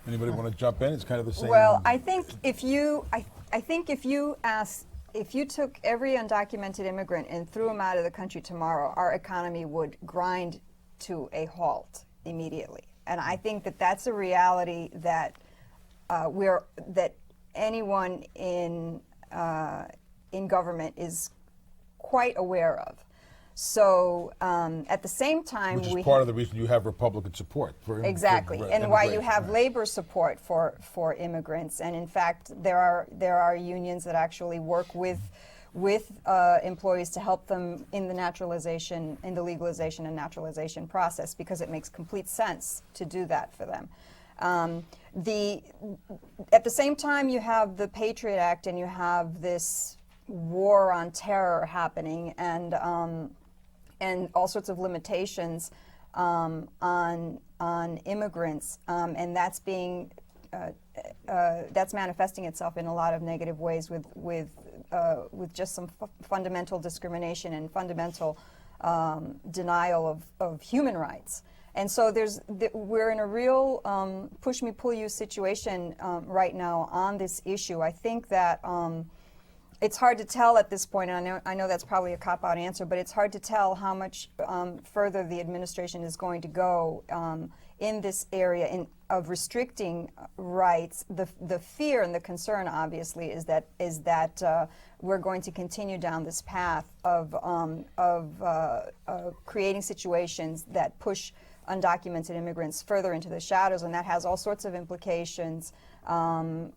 Anybody want to jump in? It's kind of the same. Well, I think if you took every undocumented immigrant and threw them out of the country tomorrow, our economy would grind to a halt immediately. And I think that that's a reality that that anyone in government is quite aware of. So at the same time, which is part of the reason you have Republican support for exactly, and why you have labor support for immigrants. And in fact, there are unions that actually work with employees to help them in the legalization and naturalization process, because it makes complete sense to do that for them. At the same time, you have the Patriot Act, and you have this war on terror happening, and all sorts of limitations on immigrants, and that's manifesting itself in a lot of negative ways with just some fundamental discrimination and fundamental denial of human rights. And so we're in a real push me pull you situation right now on this issue. I think that it's hard to tell at this point, and I know that's probably a cop-out answer, but it's hard to tell how much further the administration is going to go in this area of restricting rights. The fear and the concern, obviously, is that we're going to continue down this path of creating situations that push undocumented immigrants further into the shadows, and that has all sorts of implications, for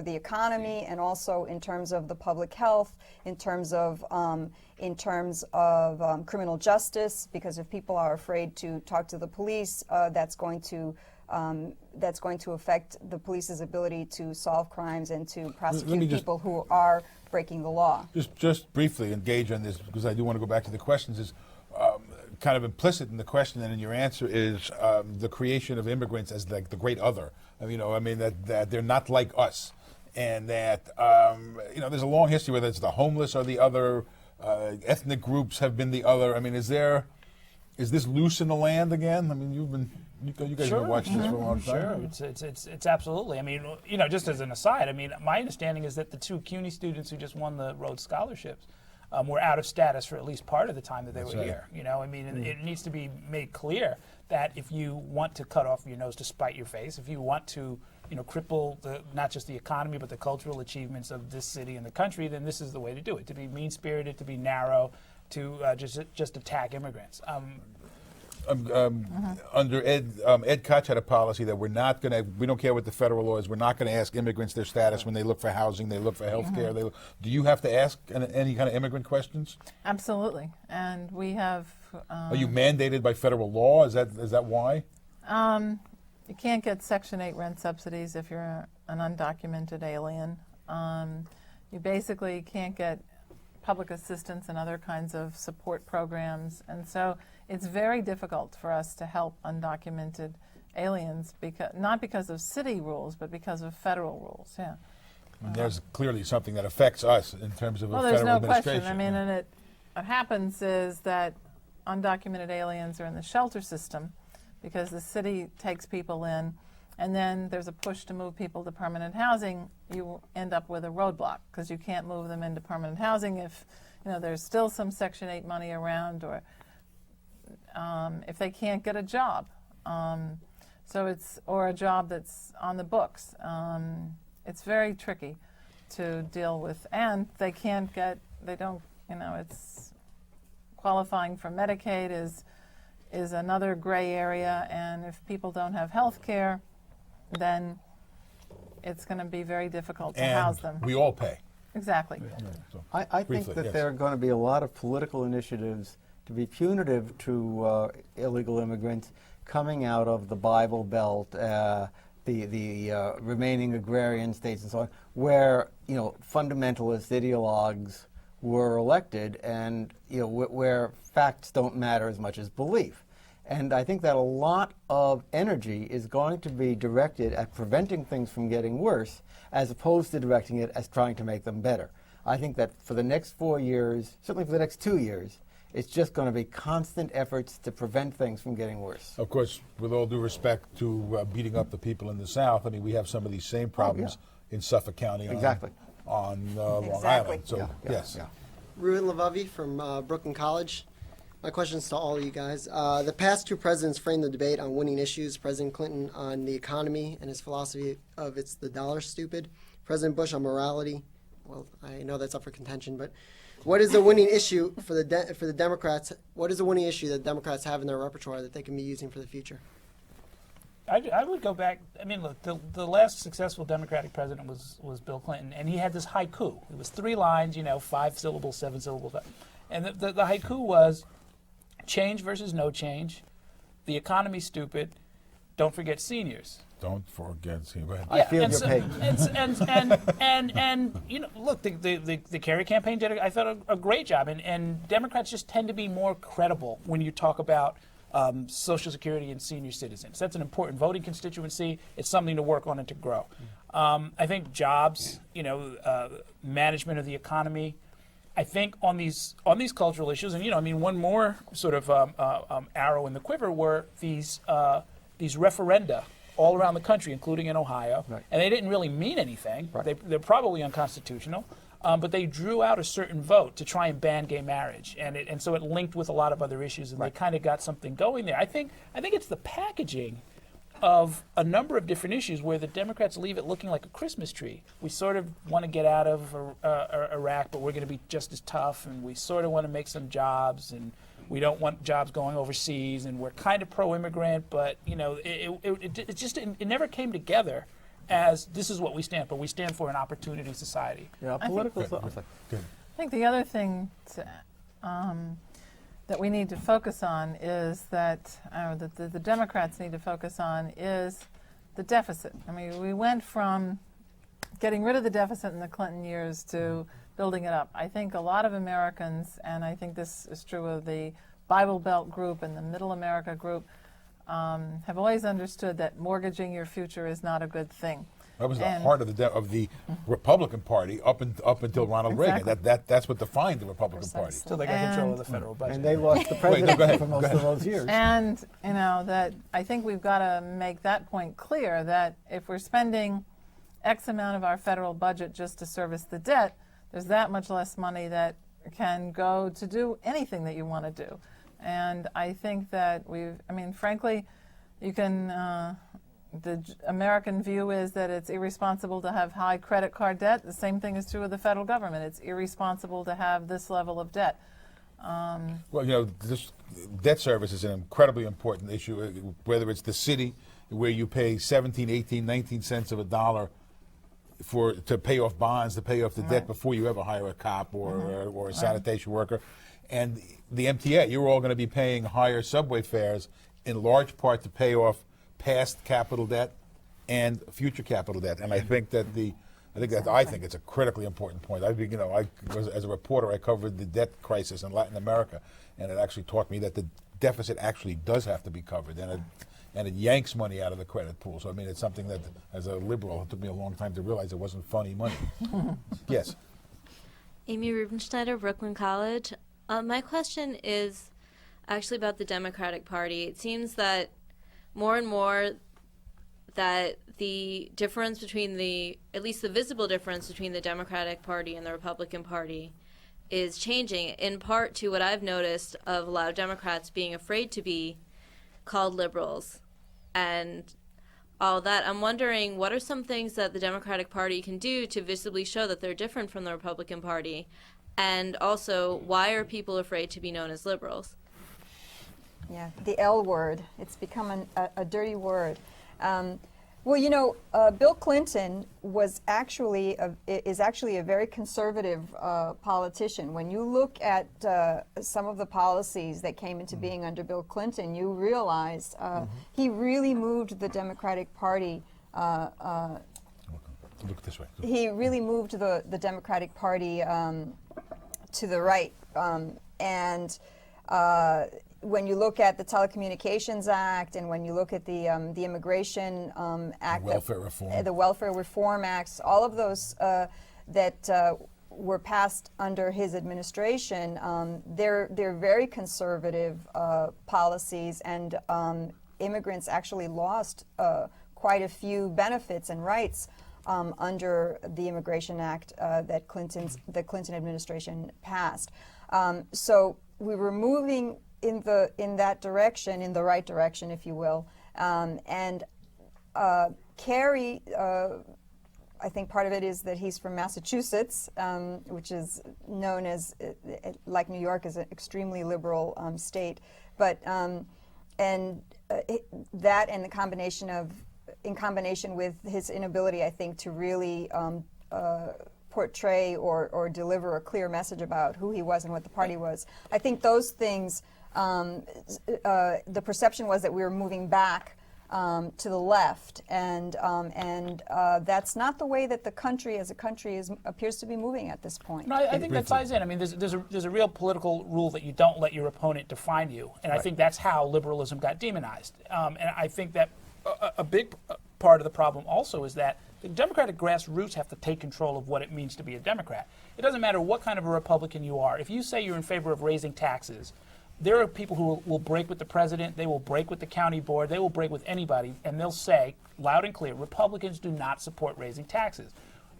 the economy, and also in terms of the public health, in terms of criminal justice. Because if people are afraid to talk to the police, that's going to that's going to affect the police's ability to solve crimes and to me prosecute just- people who are breaking the law. Just briefly engage on this, because I do want to go back to the questions. Is kind of implicit in the question and in your answer is the creation of immigrants as like the great other. That they're not like us, and that there's a long history whether it's the homeless or the other, ethnic groups have been the other. Is this loose in the land again? You guys have been watching this for a long time. Sure, it's absolutely. Just as an aside, my understanding is that the two CUNY students who just won the Rhodes scholarships were out of status for at least part of the time that they were here. It needs to be made clear that if you want to cut off your nose to spite your face, if you want to, cripple not just the economy but the cultural achievements of this city and the country, then this is the way to do it. To be mean-spirited, to be narrow, to just attack immigrants. Under Ed Koch had a policy that we don't care what the federal law is, we're not going to ask immigrants their status when they look for housing, they look for health care. Do you have to ask any kind of immigrant questions? Absolutely, and we have. Are you mandated by federal law? Is that why? You can't get Section 8 rent subsidies if you're an undocumented alien. You basically can't get public assistance and other kinds of support programs, and so it's very difficult for us to help undocumented aliens, not because of city rules, but because of federal rules. Yeah. And there's clearly something that affects us in terms of Well, a there's federal no question. administration. And what happens is that undocumented aliens are in the shelter system because the city takes people in, and then there's a push to move people to permanent housing. You end up with a roadblock because you can't move them into permanent housing if there's still some Section 8 money around, or if they can't get a job. Or a job that's on the books. It's very tricky to deal with, and it's qualifying for Medicaid is another gray area, and if people don't have health care, then it's going to be very difficult to house them. We all pay. Exactly. I think Briefly, that yes. there are going to be a lot of political initiatives to be punitive to illegal immigrants coming out of the Bible Belt, the remaining agrarian states and so on, where fundamentalist ideologues were elected, and where facts don't matter as much as belief. And I think that a lot of energy is going to be directed at preventing things from getting worse, as opposed to directing it as trying to make them better. I think that for the next 4 years, certainly for the next 2 years, it's just going to be constant efforts to prevent things from getting worse. Of course, with all due respect to beating up the people in the South, we have some of these same problems in Suffolk County on Long Island. So, yes. Ruben Lavavi from Brooklyn College. My question is to all of you guys. The past two presidents framed the debate on winning issues. President Clinton on the economy and his philosophy of it's the dollar stupid. President Bush on morality. Well, I know that's up for contention, but what is the winning issue for the Democrats? What is the winning issue that Democrats have in their repertoire that they can be using for the future? I would go back. Look, the last successful Democratic president was Bill Clinton, and he had this haiku. It was 3 lines, 5 syllables, 7 syllables. And the haiku was, change versus no change, the economy's stupid, don't forget seniors. Don't forget seniors. I feel your pain. And look, the Kerry campaign did, I thought, a great job. And Democrats just tend to be more credible when you talk about Social Security and senior citizens. That's an important voting constituency. It's something to work on and to grow. I think jobs, management of the economy. I think on these cultural issues, and one more sort of arrow in the quiver were these referenda all around the country, including in Ohio, and they didn't really mean anything. They're probably unconstitutional, but they drew out a certain vote to try and ban gay marriage, and so it linked with a lot of other issues, and they kind of got something going there. I think it's the packaging of a number of different issues where the Democrats leave it looking like a Christmas tree. We sort of want to get out of Iraq, but we're going to be just as tough, and we sort of want to make some jobs, and we don't want jobs going overseas, and we're kind of pro-immigrant, but it never came together as this is what we stand for. We stand for an opportunity society. Yeah, political. I think the other thing that we need to focus on is that the Democrats need to focus on is the deficit. I mean, we went from getting rid of the deficit in the Clinton years to building it up. I think a lot of Americans, and I think this is true of the Bible Belt group and the Middle America group, have always understood that mortgaging your future is not a good thing. That was the heart of the Republican Party up until Ronald Reagan. That's what defined the Republican Party. Till they got control of the federal budget. And they lost the presidency for most of those years. And that I think we've got to make that point clear, that if we're spending X amount of our federal budget just to service the debt, there's that much less money that can go to do anything that you want to do. And I think that frankly, you can, the American view is that it's irresponsible to have high credit card debt. The same thing is true of the federal government. It's irresponsible to have this level of debt. Well, this debt service is an incredibly important issue, whether it's the city where you pay 17, 18, 19 cents of a dollar to pay off bonds, to pay off the debt before you ever hire a cop or a sanitation worker. And the MTA, you're all going to be paying higher subway fares in large part to pay off past capital debt and future capital debt. And I think it's a critically important point. As a reporter, I covered the debt crisis in Latin America, and it actually taught me that the deficit actually does have to be covered, and it yanks money out of the credit pool. So it's something that, as a liberal, it took me a long time to realize it wasn't funny money. Yes. Amy Rubenschneider, Brooklyn College. My question is actually about the Democratic Party. It seems that more and more that the difference between at least the visible difference between the Democratic Party and the Republican Party is changing, in part to what I've noticed of a lot of Democrats being afraid to be called liberals and all that. I'm wondering, what are some things that the Democratic Party can do to visibly show that they're different from the Republican Party? And also, why are people afraid to be known as liberals? Yeah, the L word. It's become a dirty word. Bill Clinton is actually a very conservative politician. When you look at some of the policies that came into being under Bill Clinton, you realize he really moved the Democratic Party. Look this way. He really moved the Democratic Party to the right, when you look at the Telecommunications Act, and when you look at the Immigration Act, the Welfare Reform Acts, all of those that were passed under his administration, they're very conservative policies, and immigrants actually lost quite a few benefits and rights under the Immigration Act that the Clinton administration passed. So we were moving in that direction, in the right direction, if you will. Kerry, I think part of it is that he's from Massachusetts, which is known as, like New York, as an extremely liberal state. But that and the in combination with his inability, I think, to really portray or deliver a clear message about who he was and what the party was. I think those things, the perception was that we were moving back to the left, and that's not the way that the country as a country appears to be moving at this point. No, I think that ties in. I mean, there's a real political rule that you don't let your opponent define you, and I think that's how liberalism got demonized. And I think that a big part of the problem also is that the Democratic grassroots have to take control of what it means to be a Democrat. It doesn't matter what kind of a Republican you are. If you say you're in favor of raising taxes, there are people who will break with the president, they will break with the county board, they will break with anybody, and they'll say loud and clear, Republicans do not support raising taxes.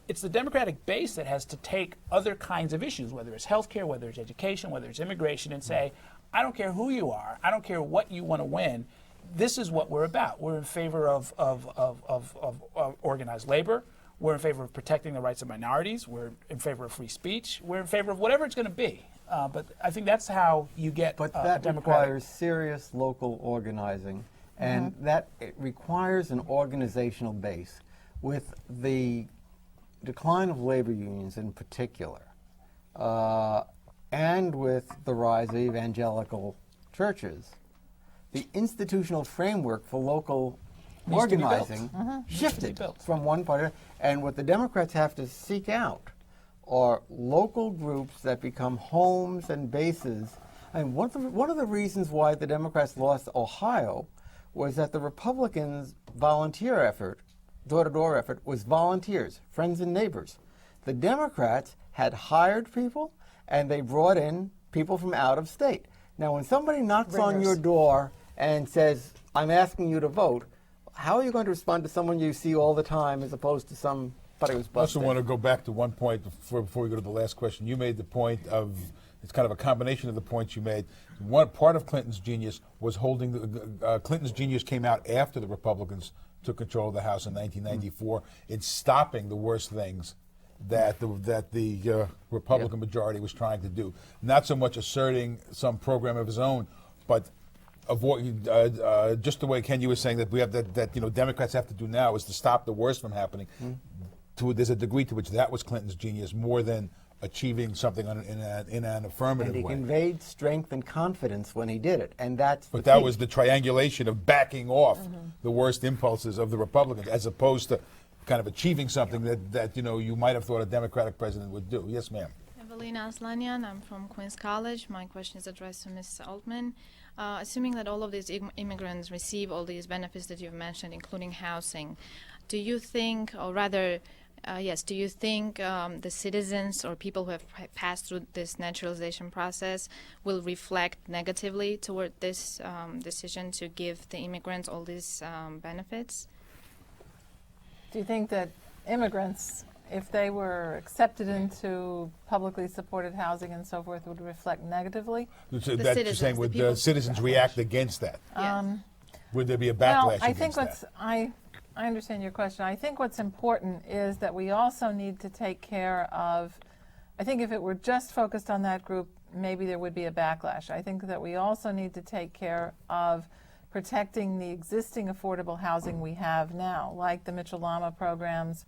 It's the Democratic base that has to take other kinds of issues, whether it's health care, whether it's education, whether it's immigration, and say, I don't care who you are, I don't care what you want to win, this is what we're about. We're in favor of organized labor. We're in favor of protecting the rights of minorities. We're in favor of free speech. We're in favor of whatever it's going to be. But I think that's how you get But that requires serious local organizing, and that it requires an organizational base. With the decline of labor unions in particular, and with the rise of evangelical churches, the institutional framework for local Needs to be built. organizing shifted built. from one part. And what the Democrats have to seek out are local groups that become homes and bases. And one of the reasons why the Democrats lost Ohio was that the Republicans' volunteer effort, door-to-door effort, was volunteers, friends and neighbors. The Democrats had hired people, and they brought in people from out of state. Now, when somebody knocks on your door and says, I'm asking you to vote, how are you going to respond to someone you see all the time as opposed to somebody who's I also busted? want to go back to one point before we go to the last question. You made the point of, it's kind of a combination of the points you made. One part of Clinton's genius was holding, Clinton's genius came out after the Republicans took control of the House in 1994 in stopping the worst things that the Republican majority was trying to do. Not so much asserting some program of his own, but avoid just the way Ken, you were saying that we have that Democrats have to do now is to stop the worst from happening. There's a degree to which that was Clinton's genius more than achieving something in an affirmative And he way. conveyed strength and confidence when he did it, and that's But the that key. was the triangulation of backing off the worst impulses of the Republicans, as opposed to kind of achieving something that you might have thought a Democratic president would do. Yes, ma'am. Evelyn Aslanian, I'm from Queens College. My question is addressed to Ms. Altman. Assuming that all of these immigrants receive all these benefits that you've mentioned, including housing, do you think, or rather, do you think the citizens or people who have passed through this naturalization process will reflect negatively toward this decision to give the immigrants all these benefits? Do you think that immigrants, if they were accepted into publicly supported housing and so forth, would reflect negatively? So that you're saying, would the citizens react against that? Would there be a backlash Well, I think against that? I understand your question. I think what's important is that we also need to take care of, I think if it were just focused on that group, maybe there would be a backlash. I think that we also need to take care of protecting the existing affordable housing we have now, like the Mitchell-Lama programs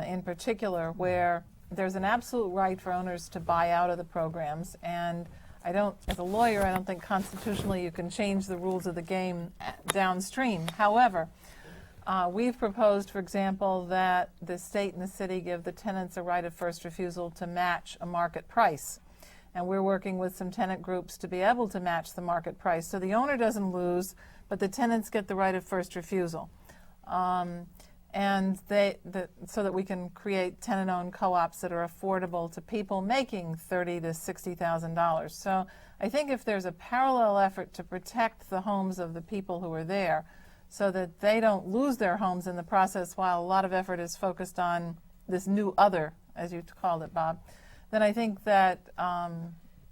in particular, where there's an absolute right for owners to buy out of the programs. And as a lawyer, I don't think constitutionally you can change the rules of the game downstream. However, we've proposed, for example, that the state and the city give the tenants a right of first refusal to match a market price. And we're working with some tenant groups to be able to match the market price. So the owner doesn't lose, but the tenants get the right of first refusal. And so that we can create tenant-owned co-ops that are affordable to people making $30,000 to $60,000. So I think if there's a parallel effort to protect the homes of the people who are there so that they don't lose their homes in the process while a lot of effort is focused on this new other, as you called it, Bob, then I think that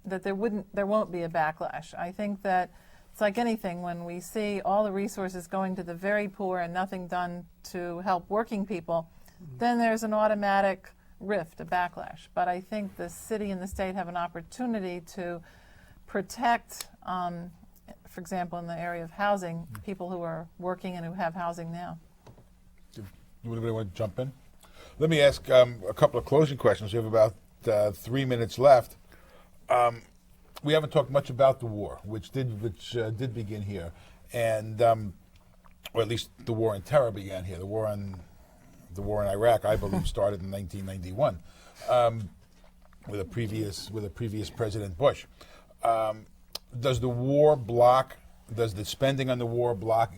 there won't be a backlash. I think that it's like anything, when we see all the resources going to the very poor and nothing done to help working people, then there's an automatic rift, a backlash. But I think the city and the state have an opportunity to protect, for example, in the area of housing, people who are working and who have housing now. Anybody want to jump in? Let me ask a couple of closing questions. We have about 3 minutes left. We haven't talked much about the war, which did begin here, and or at least the war on terror began here. The war in Iraq, I believe, started in 1991 with a previous President Bush. Does the spending on the war block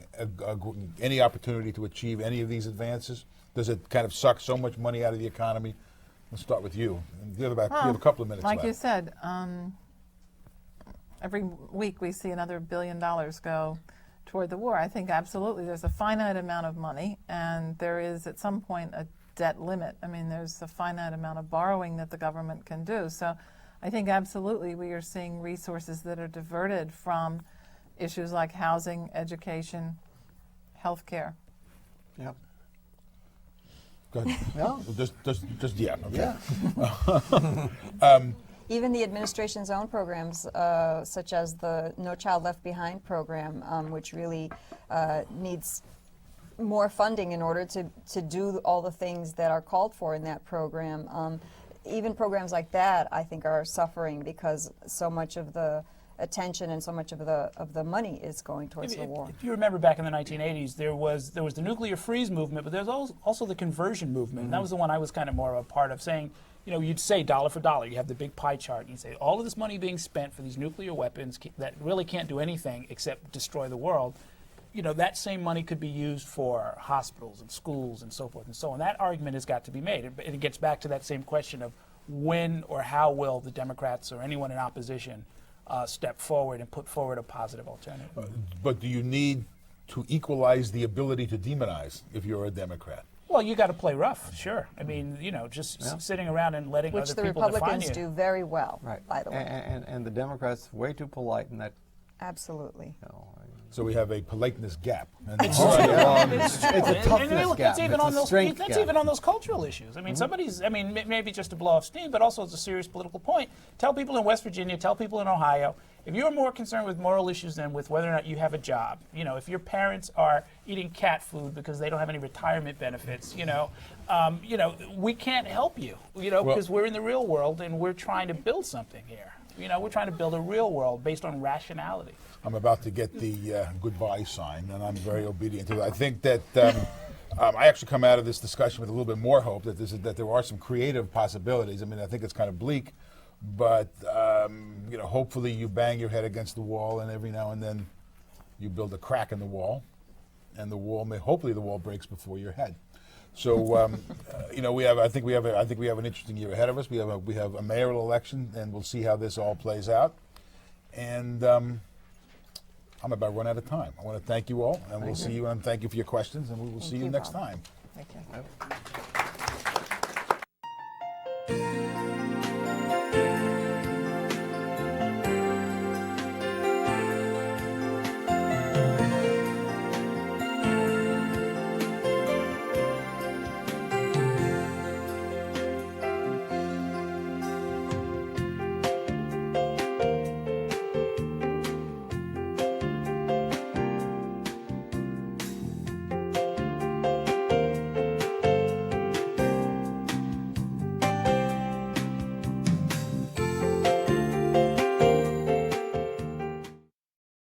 any opportunity to achieve any of these advances? Does it kind of suck so much money out of the economy? Let's start with you. You have a couple of minutes like left. you said, every week we see another $1 billion go toward the war. I think absolutely there's a finite amount of money, and there is at some point a debt limit. I mean, there's a finite amount of borrowing that the government can do. So I think absolutely we are seeing resources that are diverted from issues like housing, education, health care. Yep. Go ahead. No. Just yeah. Okay. Yeah. Even the administration's own programs, such as the No Child Left Behind program, which really needs more funding in order to do all the things that are called for in that program. even programs like that, I think, are suffering because so much of the attention and so much of the money is going towards the war. If you remember back in the 1980s, there was the nuclear freeze movement, but there's also the conversion movement. And that was the one I was kind of more of a part of, saying, you know, you'd say dollar for dollar. You have the big pie chart, and you say all of this money being spent for these nuclear weapons that really can't do anything except destroy the world. You know, that same money could be used for hospitals and schools and so forth and so on. That argument has got to be made. And it gets back to that same question of when or how will the Democrats or anyone in opposition step forward and put forward a positive alternative. But do you need to equalize the ability to demonize if you're a Democrat? Well, you got to play rough, sure. I mean, you know, just sitting around and letting Which other the people define you. Republicans do very well, Right. by the way. And the Democrats way too polite in that. Absolutely. You know, So we have a politeness gap. And It's a toughness gap. That's even It's on a those. strength That's gap. even on those cultural issues. I mean, maybe just to blow off steam, but also as a serious political point. Tell people in West Virginia, tell people in Ohio, if you're more concerned with moral issues than with whether or not you have a job, you know, if your parents are eating cat food because they don't have any retirement benefits, you know, we can't help you, you know, because we're in the real world and we're trying to build something here. You know, we're trying to build a real world based on rationality. I'm about to get the goodbye sign, and I'm very obedient to it. I think that I actually come out of this discussion with a little bit more hope that there are some creative possibilities. I mean, I think it's kind of bleak, but you know, hopefully you bang your head against the wall, and every now and then you build a crack in the wall, and hopefully the wall breaks before your head. So you know, I think we have an interesting year ahead of us. We have a mayoral election, and we'll see how this all plays out. And I'm about run out of time. I want to thank you all, and we'll see you, and thank you for your questions, and we will see you next time. Thank you.